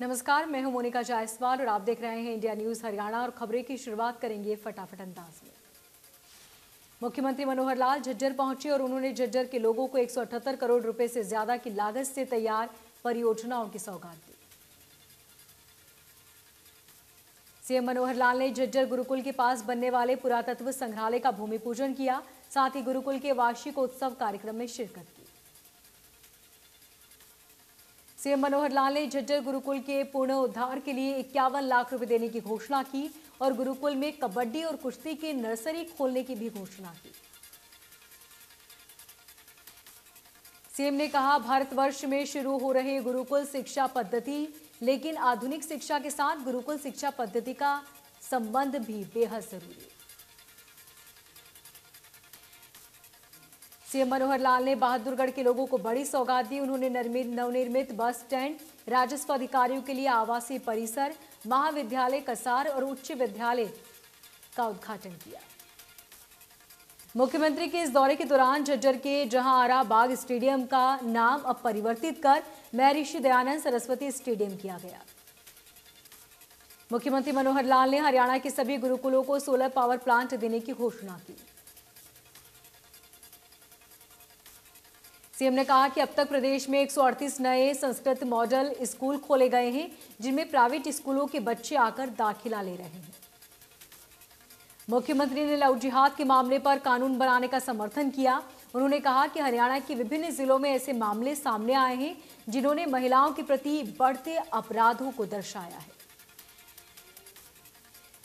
नमस्कार, मैं हूं मोनिका जायसवाल और आप देख रहे हैं इंडिया न्यूज हरियाणा। और खबरें की शुरुआत करेंगे फटाफट अंदाज में। मुख्यमंत्री मनोहर लाल झज्जर पहुंचे और उन्होंने झज्जर के लोगों को 178 करोड़ रुपए से ज्यादा की लागत से तैयार परियोजनाओं की सौगात दी। सीएम मनोहर लाल ने झज्जर गुरुकुल के पास बनने वाले पुरातत्व संग्रहालय का भूमि पूजन किया। साथ ही गुरुकुल के वार्षिक उत्सव कार्यक्रम में शिरकत की। सीएम मनोहर लाल ने झज्जर गुरुकुल के पुनरुद्धार के लिए 51 लाख रुपए देने की घोषणा की और गुरुकुल में कबड्डी और कुश्ती की नर्सरी खोलने की भी घोषणा की। सीएम ने कहा, भारतवर्ष में शुरू हो रहे गुरुकुल शिक्षा पद्धति, लेकिन आधुनिक शिक्षा के साथ गुरुकुल शिक्षा पद्धति का संबंध भी बेहद जरूरी है। सीएम मनोहर लाल ने बहादुरगढ़ के लोगों को बड़ी सौगात दी। उन्होंने नवनिर्मित बस स्टैंड, राजस्व अधिकारियों के लिए आवासीय परिसर, महाविद्यालय कसार और उच्च विद्यालय का उद्घाटन किया। मुख्यमंत्री के इस दौरे के दौरान झज्जर के जहांआरा बाग स्टेडियम का नाम अब परिवर्तित कर महर्षि दयानंद सरस्वती स्टेडियम किया गया। मुख्यमंत्री मनोहर लाल ने हरियाणा के सभी गुरुकुलों को सोलर पावर प्लांट देने की घोषणा की। सीएम ने कहा कि अब तक प्रदेश में 138 नए संस्कृत मॉडल स्कूल खोले गए हैं, जिनमें प्राइवेट स्कूलों के बच्चे आकर दाखिला ले रहे हैं। मुख्यमंत्री ने लव जिहाद के मामले पर कानून बनाने का समर्थन किया। उन्होंने कहा कि हरियाणा के विभिन्न जिलों में ऐसे मामले सामने आए हैं जिन्होंने महिलाओं के प्रति बढ़ते अपराधों को दर्शाया है।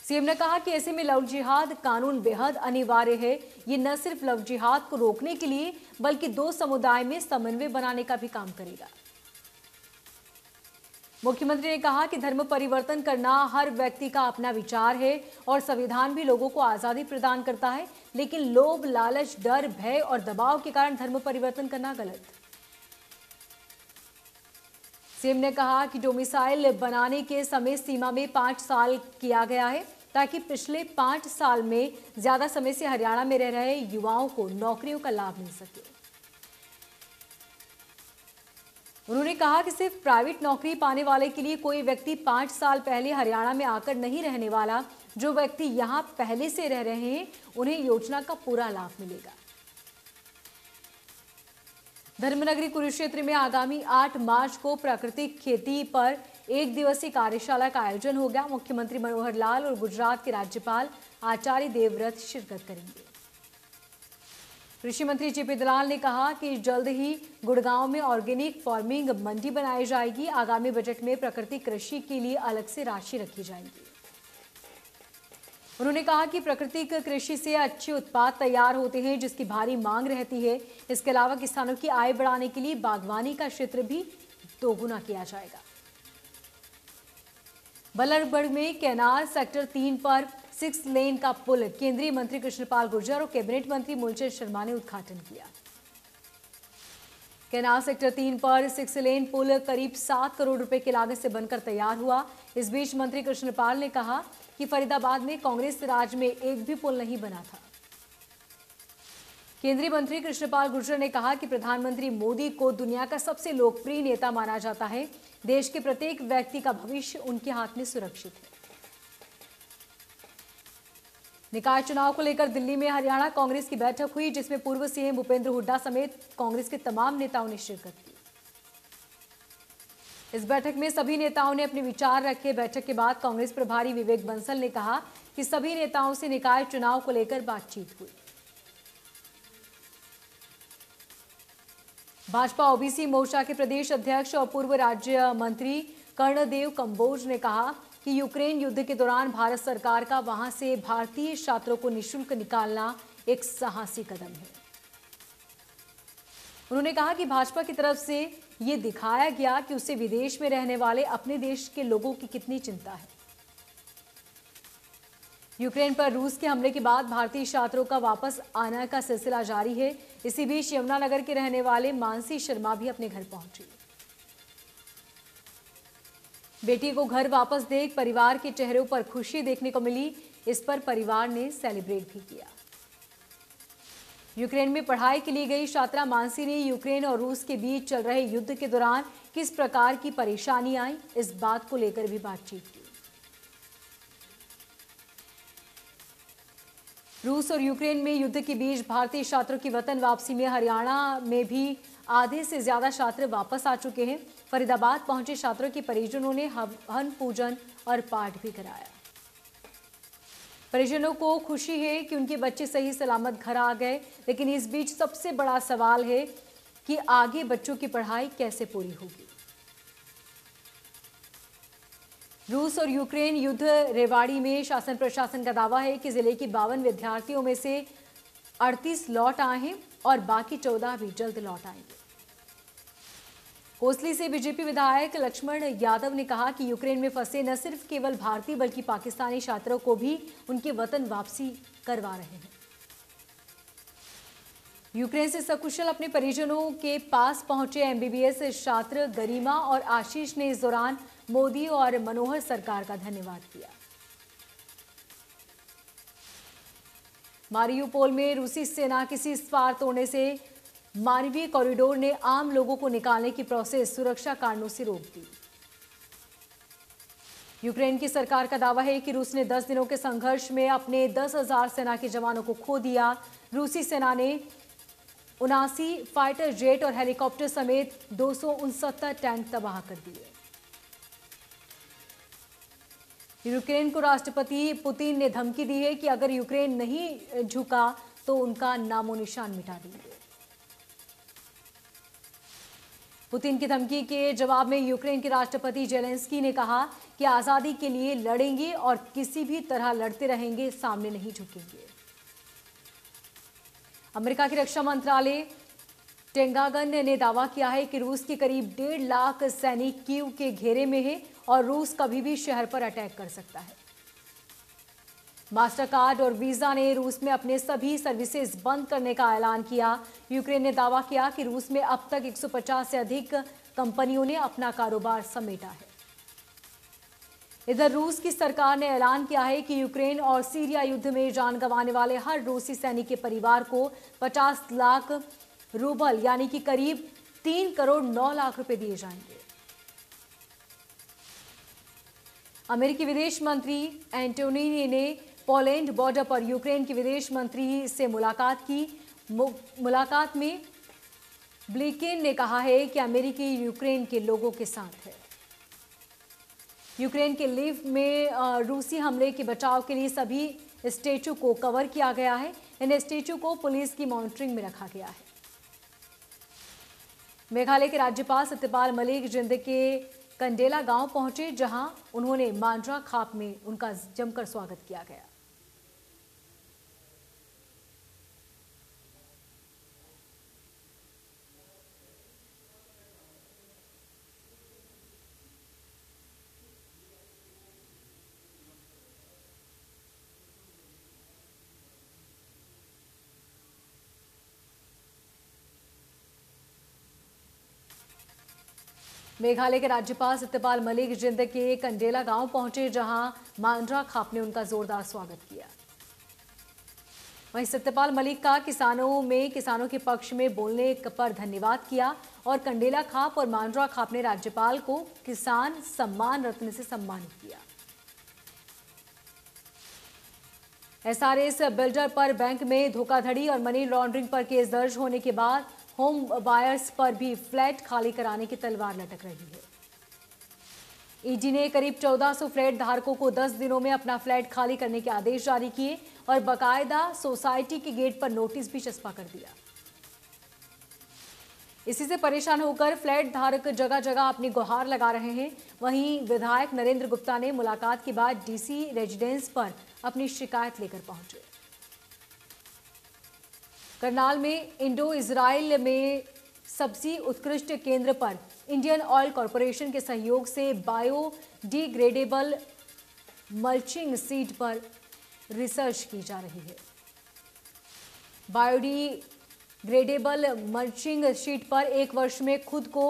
सीएम ने कहा कि ऐसे में लव जिहाद कानून बेहद अनिवार्य है। ये न सिर्फ लव जिहाद को रोकने के लिए बल्कि दो समुदाय में समन्वय बनाने का भी काम करेगा। मुख्यमंत्री ने कहा कि धर्म परिवर्तन करना हर व्यक्ति का अपना विचार है और संविधान भी लोगों को आजादी प्रदान करता है, लेकिन लोभ, लालच, डर, भय और दबाव के कारण धर्म परिवर्तन करना गलत। सीएम ने कहा कि डोमिसाइल बनाने के समय सीमा में 5 साल किया गया है, ताकि पिछले 5 साल में ज्यादा समय से हरियाणा में रह रहे युवाओं को नौकरियों का लाभ मिल सके। उन्होंने कहा कि सिर्फ प्राइवेट नौकरी पाने वाले के लिए कोई व्यक्ति 5 साल पहले हरियाणा में आकर नहीं रहने वाला। जो व्यक्ति यहां पहले से रह रहे हैं, उन्हें योजना का पूरा लाभ मिलेगा। धर्मनगरी कुरुक्षेत्र में आगामी 8 मार्च को प्राकृतिक खेती पर 1 दिवसीय कार्यशाला का आयोजन हो गया। मुख्यमंत्री मनोहर लाल और गुजरात के राज्यपाल आचार्य देवव्रत शिरकत करेंगे। कृषि मंत्री जेपी दलाल ने कहा कि जल्द ही गुड़गांव में ऑर्गेनिक फार्मिंग मंडी बनाई जाएगी। आगामी बजट में प्राकृतिक कृषि के लिए अलग से राशि रखी जाएगी। उन्होंने कहा कि प्राकृतिक कृषि से अच्छे उत्पाद तैयार होते हैं, जिसकी भारी मांग रहती है। इसके अलावा किसानों की आय बढ़ाने के लिए बागवानी का क्षेत्र भी दोगुना किया जाएगा। बल्लभगढ़ में केनाल सेक्टर 3 पर 6 लेन का पुल केंद्रीय मंत्री कृष्णपाल गुर्जर और कैबिनेट मंत्री मूलचंद शर्मा ने उद्घाटन किया। केनाल सेक्टर 3 पर 6 लेन पुल करीब 7 करोड़ रुपए की लागत से बनकर तैयार हुआ। इस बीच मंत्री कृष्णपाल ने कहा कि फरीदाबाद में कांग्रेस राज में एक भी पुल नहीं बना था। केंद्रीय मंत्री कृष्णपाल गुर्जर ने कहा कि प्रधानमंत्री मोदी को दुनिया का सबसे लोकप्रिय नेता माना जाता है। देश के प्रत्येक व्यक्ति का भविष्य उनके हाथ में सुरक्षित है। निकाय चुनाव को लेकर दिल्ली में हरियाणा कांग्रेस की बैठक हुई, जिसमें पूर्व सीएम भूपेंद्र हुड्डा समेत कांग्रेस के तमाम नेताओं ने शिरकत की। इस बैठक में सभी नेताओं ने अपने विचार रखे। बैठक के बाद कांग्रेस प्रभारी विवेक बंसल ने कहा कि सभी नेताओं से निकाय चुनाव को लेकर बातचीत हुई। भाजपा ओबीसी मोर्चा के प्रदेश अध्यक्ष और पूर्व राज्य मंत्री कर्णदेव कंबोज ने कहा कि यूक्रेन युद्ध के दौरान भारत सरकार का वहां से भारतीय छात्रों को निःशुल्क निकालना एक साहसी कदम है। उन्होंने कहा कि भाजपा की तरफ से ये दिखाया गया कि उसे विदेश में रहने वाले अपने देश के लोगों की कितनी चिंता है। यूक्रेन पर रूस के हमले के बाद भारतीय छात्रों का वापस आने का सिलसिला जारी है। इसी बीच यमुनानगर के रहने वाले मानसी शर्मा भी अपने घर पहुंची। बेटी को घर वापस देख परिवार के चेहरों पर खुशी देखने को मिली। इस पर परिवार ने सेलिब्रेट भी किया। यूक्रेन में पढ़ाई के लिए गई छात्रा मानसी ने यूक्रेन और रूस के बीच चल रहे युद्ध के दौरान किस प्रकार की परेशानी आई, इस बात को लेकर भी बातचीत की। रूस और यूक्रेन में युद्ध के बीच भारतीय छात्रों की वतन वापसी में हरियाणा में भी आधे से ज्यादा छात्र वापस आ चुके हैं। फरीदाबाद पहुंचे छात्रों के परिजनों ने हवन पूजन और पाठ भी कराया। परिजनों को खुशी है कि उनके बच्चे सही सलामत घर आ गए, लेकिन इस बीच सबसे बड़ा सवाल है कि आगे बच्चों की पढ़ाई कैसे पूरी होगी। रूस और यूक्रेन युद्ध रेवाड़ी में शासन प्रशासन का दावा है कि जिले के 52 विद्यार्थियों में से 38 लौट आए हैं और बाकी 14 भी जल्द लौट आएंगे। कोसली से बीजेपी विधायक लक्ष्मण यादव ने कहा कि यूक्रेन में फंसे न सिर्फ केवल भारतीय बल्कि पाकिस्तानी छात्रों को भी उनके वतन वापसी करवा रहे हैं। यूक्रेन से सकुशल अपने परिजनों के पास पहुंचे एमबीबीएस छात्र गरिमा और आशीष ने इस दौरान मोदी और मनोहर सरकार का धन्यवाद किया। मारियुपोल में रूसी सेना की सीज़फायर तोड़ने से मानवीय कॉरिडोर ने आम लोगों को निकालने की प्रोसेस सुरक्षा कारणों से रोक दी। यूक्रेन की सरकार का दावा है कि रूस ने 10 दिनों के संघर्ष में अपने 10,000 सेना के जवानों को खो दिया। रूसी सेना ने 79 फाइटर जेट और हेलीकॉप्टर समेत 269 टैंक तबाह कर दिए। यूक्रेन को राष्ट्रपति पुतिन ने धमकी दी है कि अगर यूक्रेन नहीं झुका तो उनका नामो निशान मिटा देंगे। पुतिन की धमकी के जवाब में यूक्रेन के राष्ट्रपति जेलेंस्की ने कहा कि आजादी के लिए लड़ेंगे और किसी भी तरह लड़ते रहेंगे, सामने नहीं झुकेंगे। अमेरिका की रक्षा मंत्रालय पेंटागन ने दावा किया है कि रूस के करीब 1.5 लाख सैनिक कीव के घेरे में है और रूस कभी भी शहर पर अटैक कर सकता है। मास्टरकार्ड और वीजा ने रूस में अपने सभी सर्विसेज बंद करने का ऐलान किया। यूक्रेन ने दावा किया कि रूस में अब तक 150 से अधिक कंपनियों ने अपना कारोबार समेटा है। इधर रूस की सरकार ने ऐलान किया है कि यूक्रेन और सीरिया युद्ध में जान गंवाने वाले हर रूसी सैनिक के परिवार को 50 लाख रूबल यानी कि करीब 3 करोड़ 9 लाख रुपए दिए जाएंगे। अमेरिकी विदेश मंत्री एंटोनी ने पोलैंड बॉर्डर पर यूक्रेन के विदेश मंत्री से मुलाकात की। मुलाकात में ब्लिंकेन ने कहा है कि अमेरिकी यूक्रेन के लोगों के साथ है। यूक्रेन के लीव में रूसी हमले के बचाव के लिए सभी स्टैचू को कवर किया गया है। इन स्टैचू को पुलिस की मॉनिटरिंग में रखा गया है। मेघालय के राज्यपाल सत्यपाल मलिक जिंद के कंडेला गांव पहुंचे, जहां उन्होंने मांड्रा खाप में उनका जमकर स्वागत किया गया। मेघालय के राज्यपाल सत्यपाल मलिक जिंद के कंडेला गांव पहुंचे, जहां मांड्रा खाप ने उनका जोरदार स्वागत किया। वहीं सत्यपाल मलिक का किसानों के पक्ष में बोलने पर धन्यवाद किया और कंडेला खाप और मांड्रा खाप ने राज्यपाल को किसान सम्मान रत्न से सम्मानित किया। एसआरएस बिल्डर पर बैंक में धोखाधड़ी और मनी लॉन्ड्रिंग पर केस दर्ज होने के बाद होम बायर्स पर भी फ्लैट खाली कराने की तलवार लटक रही है। ईडी ने करीब 1400 फ्लैट धारकों को 10 दिनों में अपना फ्लैट खाली करने के आदेश जारी किए और बाकायदा सोसाइटी के गेट पर नोटिस भी चस्पा कर दिया। इसी से परेशान होकर फ्लैट धारक जगह जगह अपनी गुहार लगा रहे हैं। वहीं विधायक नरेंद्र गुप्ता ने मुलाकात के बाद डीसी रेजिडेंस पर अपनी शिकायत लेकर पहुंचे। करनाल में इंडो इजराइल में सब्जी उत्कृष्ट केंद्र पर इंडियन ऑयल कॉरपोरेशन के सहयोग से बायोडिग्रेडेबल मल्चिंग सीड पर रिसर्च की जा रही है। बायोडिग्रेडेबल मल्चिंग शीट पर 1 वर्ष में खुद को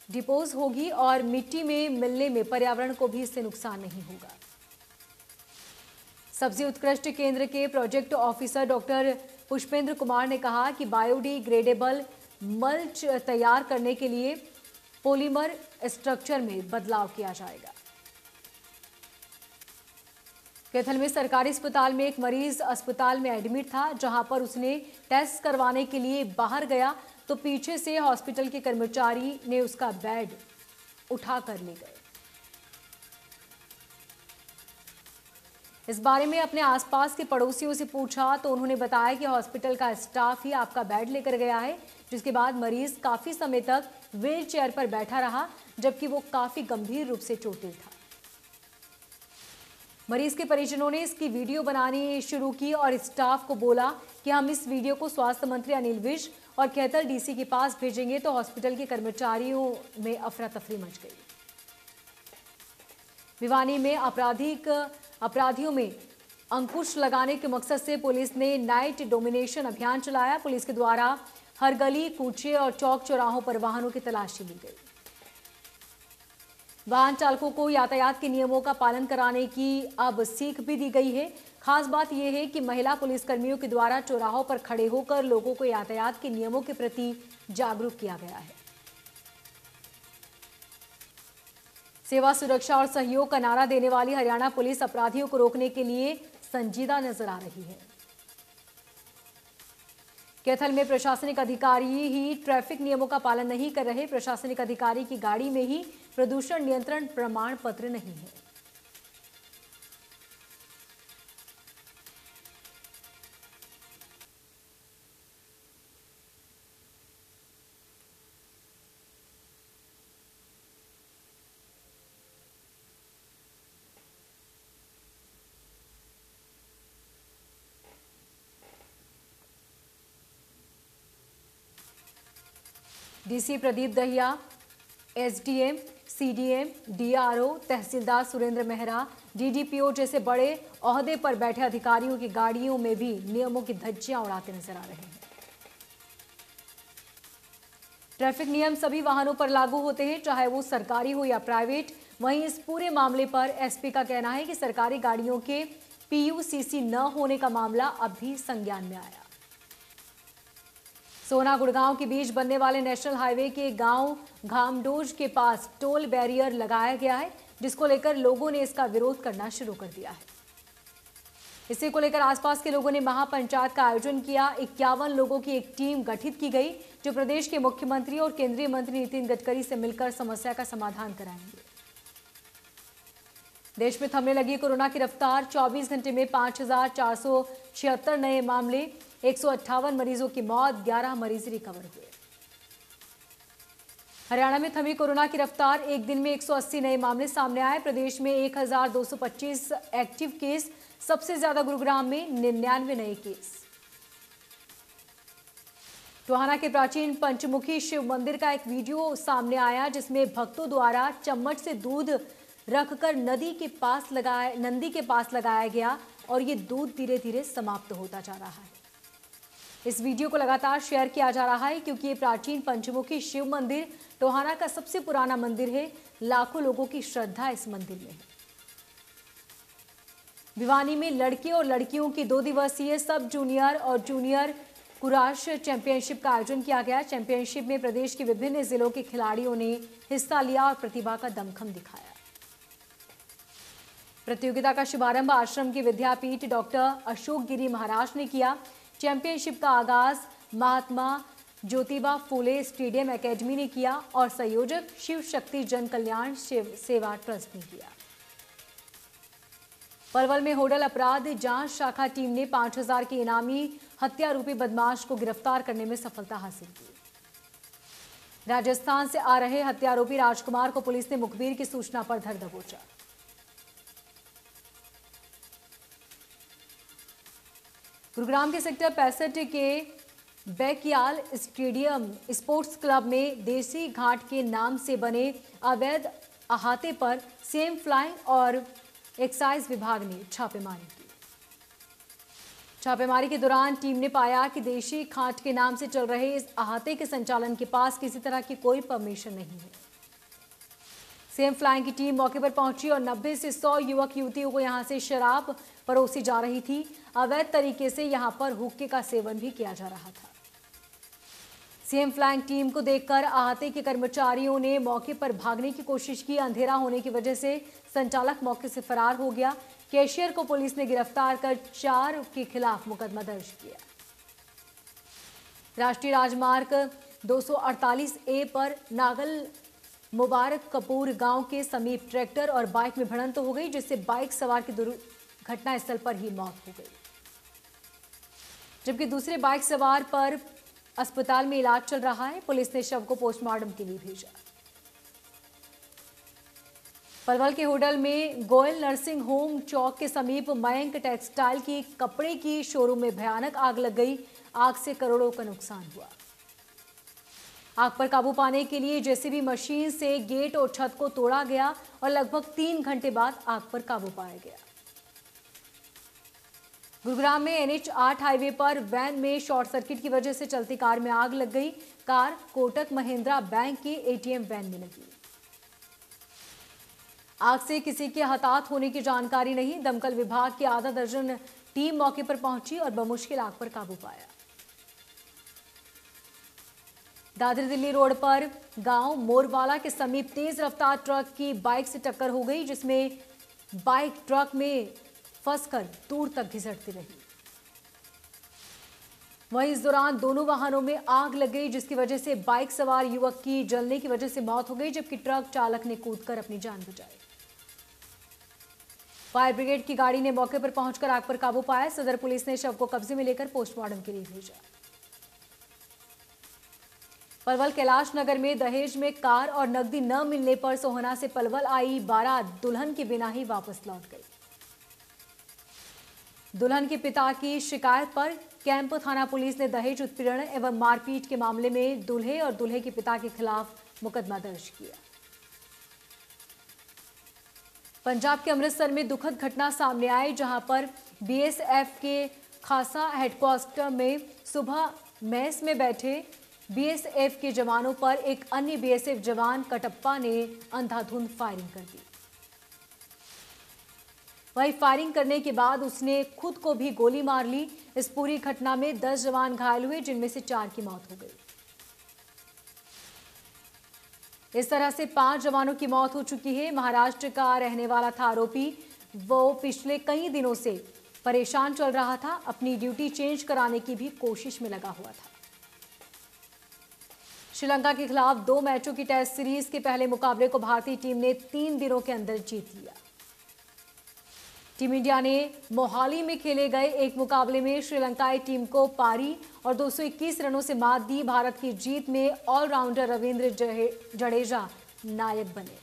डिपोज होगी और मिट्टी में मिलने में पर्यावरण को भी इससे नुकसान नहीं होगा। सब्जी उत्कृष्ट केंद्र के project officer doctor Pushpendra Kumar ने कहा कि बायोडिग्रेडेबल मल्च तैयार करने के लिए पॉलीमर स्ट्रक्चर में बदलाव किया जाएगा। कैथल में सरकारी अस्पताल में एक मरीज अस्पताल में एडमिट था, जहां पर उसने टेस्ट करवाने के लिए बाहर गया तो पीछे से हॉस्पिटल के कर्मचारी ने उसका बेड उठा कर ले गए। इस बारे में अपने आसपास के पड़ोसियों से पूछा तो उन्होंने बताया कि हॉस्पिटल का स्टाफ ही आपका बेड लेकर गया है, जिसके बाद मरीज काफी समय तक व्हील चेयर पर बैठा रहा, जबकि वो काफी गंभीर रूप से चोटिल था। मरीज के परिजनों ने इसकी वीडियो बनानी शुरू की और स्टाफ को बोला कि हम इस वीडियो को स्वास्थ्य मंत्री अनिल विज और कैथल डीसी के पास भेजेंगे, तो हॉस्पिटल के कर्मचारियों में अफरा तफरी मच गई। भिवानी में अपराधियों में अंकुश लगाने के मकसद से पुलिस ने नाइट डोमिनेशन अभियान चलाया। पुलिस के द्वारा हर गली, कूचे और चौक चौराहों पर वाहनों की तलाशी ली गई। वाहन चालकों को यातायात के नियमों का पालन कराने की अब सीख भी दी गई है। खास बात यह है कि महिला पुलिसकर्मियों के द्वारा चौराहों पर खड़े होकर लोगों को यातायात के नियमों के प्रति जागरूक किया गया है। सेवा, सुरक्षा और सहयोग का नारा देने वाली हरियाणा पुलिस अपराधियों को रोकने के लिए संजीदा नजर आ रही है। कैथल में प्रशासनिक अधिकारी ही ट्रैफिक नियमों का पालन नहीं कर रहे। प्रशासनिक अधिकारी की गाड़ी में ही प्रदूषण नियंत्रण प्रमाण पत्र नहीं है। DC Pradeep Dahiya, SDM, CDM, DRO, तहसीलदार सुरेंद्र मेहरा, डीडीपीओ जैसे बड़े ओहदे पर बैठे अधिकारियों की गाड़ियों में भी नियमों की धज्जियां उड़ाते नजर आ रहे हैं। ट्रैफिक नियम सभी वाहनों पर लागू होते हैं, चाहे वो सरकारी हो या प्राइवेट। वहीं इस पूरे मामले पर एसपी का कहना है कि सरकारी गाड़ियों के पीयूसीसी न होने का मामला अब भी संज्ञान में आया। सोना गुड़गांव के बीच बनने वाले नेशनल हाईवे के गांव घामडोज के पास टोल बैरियर लगाया गया है, जिसको लेकर लोगों ने इसका विरोध करना शुरू कर दिया है। इसी को लेकर आसपास के लोगों ने महापंचायत का आयोजन किया। 51 लोगों की एक टीम गठित की गई, जो प्रदेश के मुख्यमंत्री और केंद्रीय मंत्री नितिन गडकरी से मिलकर समस्या का समाधान कराएंगे। देश में थमने लगी कोरोना की रफ्तार। 24 घंटे में 5,476 नए मामले, 158 मरीजों की मौत, 11 मरीज रिकवर हुए। हरियाणा में थमी कोरोना की रफ्तार। एक दिन में 180 नए मामले सामने आए। प्रदेश में 1,225 एक्टिव केस, सबसे ज्यादा गुरुग्राम में 99 नए केस। टोहाना के प्राचीन पंचमुखी शिव मंदिर का एक वीडियो सामने आया, जिसमें भक्तों द्वारा चम्मच से दूध रखकर नंदी के पास लगाया गया और ये दूध धीरे धीरे समाप्त होता जा रहा है। इस वीडियो को लगातार शेयर किया जा रहा है क्योंकि ये प्राचीन पंचमुखी शिव मंदिर टोहाना का सबसे पुराना मंदिर है। लाखों लोगों की श्रद्धा इस मंदिर में है। भिवानी में लड़के और लड़कियों की 2 दिवसीय सब जूनियर और जूनियर कुराश चैंपियनशिप का आयोजन किया गया। चैंपियनशिप में प्रदेश के विभिन्न जिलों के खिलाड़ियों ने हिस्सा लिया और प्रतिभा का दमखम दिखाया। प्रतियोगिता का शुभारंभ आश्रम के विद्यापीठ डॉक्टर अशोक गिरी महाराज ने किया। चैंपियनशिप का आगाज महात्मा ज्योतिबा फूले स्टेडियम एकेडमी ने किया और संयोजक शिव शक्ति जन कल्याण सेवा ट्रस्ट ने किया। पलवल में होडल अपराध जांच शाखा टीम ने 5,000 के इनामी हत्यारूपी बदमाश को गिरफ्तार करने में सफलता हासिल की। राजस्थान से आ रहे हत्यारोपी राजकुमार को पुलिस ने मुखबिर की सूचना पर धर दबोचा। गुरुग्राम के सेक्टर 65 के बैकयाल स्टेडियम स्पोर्ट्स क्लब में देसी घाट के नाम से बने अवैध अहाते पर सेम फ्लाइंग और एक्साइज विभाग ने छापेमारी की। छापेमारी के दौरान टीम ने पाया कि देशी घाट के नाम से चल रहे इस अहाते के संचालन के पास किसी तरह की कोई परमिशन नहीं है। सेम फ्लाइंग की टीम मौके पर पहुंची और 90 से 100 युवक युवतियों को यहां से शराब, परोसी जा रही थी। अवैध तरीके से यहां पर हुक्के का सेवन भी किया जा रहा था। सीएम फ्लैंक टीम को देखकर अहाते के कर्मचारियों ने मौके पर भागने की कोशिश की। अंधेरा होने की वजह से संचालक मौके से फरार हो गया। कैशियर को पुलिस ने गिरफ्तार कर 4 के खिलाफ मुकदमा दर्ज किया। राष्ट्रीय राजमार्ग 248A पर नागल मुबारक कपूर गांव के समीप ट्रैक्टर और बाइक में भिड़ंत हो गई, जिससे बाइक सवार की दुर्घटना स्थल पर ही मौत हो गई, जबकि दूसरे बाइक सवार पर अस्पताल में इलाज चल रहा है। पुलिस ने शव को पोस्टमार्टम के लिए भेजा। पलवल के होडल में गोयल नर्सिंग होम चौक के समीप मयंक टेक्सटाइल की कपड़े की शोरूम में भयानक आग लग गई। आग से करोड़ों का नुकसान हुआ। आग पर काबू पाने के लिए जेसीबी मशीन से गेट और छत को तोड़ा गया और लगभग 3 घंटे बाद आग पर काबू पाया गया। गुरुग्राम में NH8 हाईवे पर वैन में शॉर्ट सर्किट की वजह से चलती कार में आग लग गई। कार कोटक महिंद्रा बैंक की ATM वैन में लगी। आग से किसी के हताहत होने की जानकारी नहीं। दमकल विभाग की आधा दर्जन टीम मौके पर पहुंची और बमुश्किल आग पर काबू पाया। दादरी दिल्ली रोड पर गांव मोरवाला के समीप तेज रफ्तार ट्रक की बाइक से टक्कर हो गई, जिसमें बाइक ट्रक में फंसकर दूर तक घिसटती रही। वहीं इस दौरान दोनों वाहनों में आग लग गई, जिसकी वजह से बाइक सवार युवक की जलने की वजह से मौत हो गई, जबकि ट्रक चालक ने कूदकर अपनी जान बचाई। फायर ब्रिगेड की गाड़ी ने मौके पर पहुंचकर आग पर काबू पाया। सदर पुलिस ने शव को कब्जे में लेकर पोस्टमार्टम के लिए भेजा। पलवल कैलाश नगर में दहेज में कार और नकदी न मिलने पर सोहना से पलवल आई बारात दुल्हन के बिना ही वापस लौट गई। दुल्हन के पिता की शिकायत पर कैंप थाना पुलिस ने दहेज उत्पीड़न एवं मारपीट के मामले में दूल्हे और दूल्हे के पिता के खिलाफ मुकदमा दर्ज किया। पंजाब के अमृतसर में दुखद घटना सामने आई, जहां पर बीएसएफ के खासा हेडक्वार्टर में सुबह मैस में बैठे बीएसएफ के जवानों पर एक अन्य बीएसएफ जवान कटप्पा ने अंधाधुंध फायरिंग कर दी। वहीं फायरिंग करने के बाद उसने खुद को भी गोली मार ली। इस पूरी घटना में 10 जवान घायल हुए, जिनमें से 4 की मौत हो गई। इस तरह से 5 जवानों की मौत हो चुकी है। महाराष्ट्र का रहने वाला था आरोपी। वो पिछले कई दिनों से परेशान चल रहा था। अपनी ड्यूटी चेंज कराने की भी कोशिश में लगा हुआ था। श्रीलंका के खिलाफ 2 मैचों की टेस्ट सीरीज के पहले मुकाबले को भारतीय टीम ने 3 दिनों के अंदर जीत लिया। टीम इंडिया ने मोहाली में खेले गए एक मुकाबले में श्रीलंकाई टीम को पारी और 221 रनों से मात दी। भारत की जीत में ऑलराउंडर रविंद्र जडेजा नायक बने।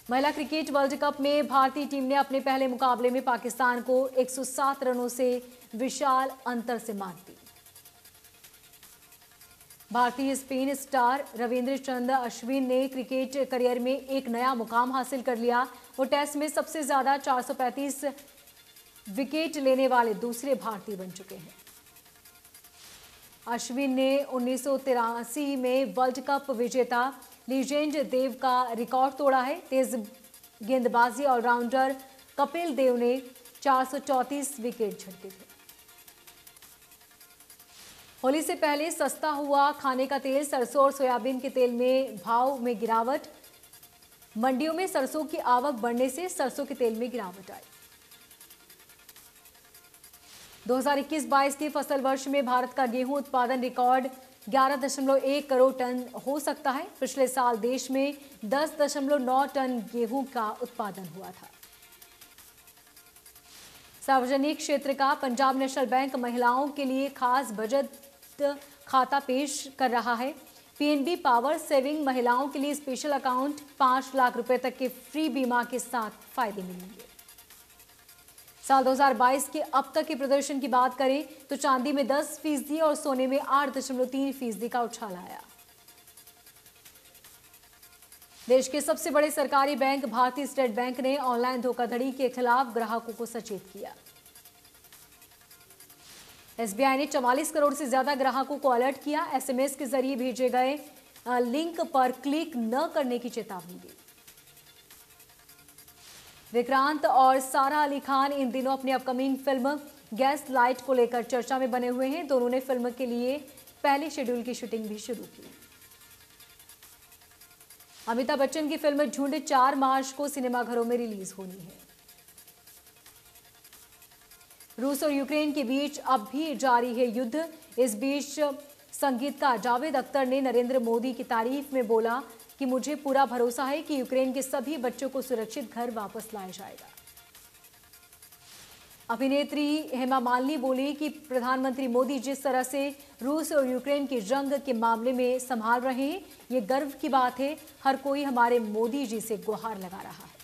महिला क्रिकेट वर्ल्ड कप में भारतीय टीम ने अपने पहले मुकाबले में पाकिस्तान को 107 रनों से विशाल अंतर से मात दी। भारतीय स्पिन स्टार रविंद्र चंद्र अश्विन ने क्रिकेट करियर में एक नया मुकाम हासिल कर लिया। वो टेस्ट में सबसे ज्यादा 435 विकेट लेने वाले दूसरे भारतीय बन चुके हैं। अश्विन ने 1983 में वर्ल्ड कप विजेता लीजेंड देव का रिकॉर्ड तोड़ा है। तेज गेंदबाजी ऑलराउंडर कपिल देव ने 434 विकेट झटके थे। होली से पहले सस्ता हुआ खाने का तेल। सरसों और सोयाबीन के तेल में भाव में गिरावट। मंडियों में सरसों की आवक बढ़ने से सरसों के तेल में गिरावट आई। 2021-22 के फसल वर्ष में भारत का गेहूं उत्पादन रिकॉर्ड 11.1 करोड़ टन हो सकता है। पिछले साल देश में 10.9 टन गेहूं का उत्पादन हुआ था। सार्वजनिक क्षेत्र का पंजाब नेशनल बैंक महिलाओं के लिए खास बचत खाता पेश कर रहा है। पीएनबी पावर सेविंग महिलाओं के लिए स्पेशल अकाउंट 5 लाख रुपए तक के फ्री बीमा के साथ फायदे मिलेंगे। साल 2022 के अब तक के प्रदर्शन की बात करें तो चांदी में 10% और सोने में 8.3% का उछाल आया। देश के सबसे बड़े सरकारी बैंक भारतीय स्टेट बैंक ने ऑनलाइन धोखाधड़ी के खिलाफ ग्राहकों को सचेत किया। एसबीआई ने 44 करोड़ से ज्यादा ग्राहकों को अलर्ट किया। एसएमएस के जरिए भेजे गए लिंक पर क्लिक न करने की चेतावनी दी। विक्रांत और सारा अली खान इन दिनों अपनी अपकमिंग फिल्म गैस लाइट को लेकर चर्चा में बने हुए हैं। दोनों ने फिल्म के लिए पहले शेड्यूल की शूटिंग भी शुरू की। अमिताभ बच्चन की फिल्म झुंड 4 मार्च को सिनेमाघरों में रिलीज होनी है। रूस और यूक्रेन के बीच अब भी जारी है युद्ध। इस बीच संगीतकार जावेद अख्तर ने नरेंद्र मोदी की तारीफ में बोला कि मुझे पूरा भरोसा है कि यूक्रेन के सभी बच्चों को सुरक्षित घर वापस लाया जाएगा। अभिनेत्री हेमा मालिनी बोली कि प्रधानमंत्री मोदी जिस तरह से रूस और यूक्रेन की जंग के मामले में संभाल रहे हैं, ये गर्व की बात है। हर कोई हमारे मोदी जी से गुहार लगा रहा है।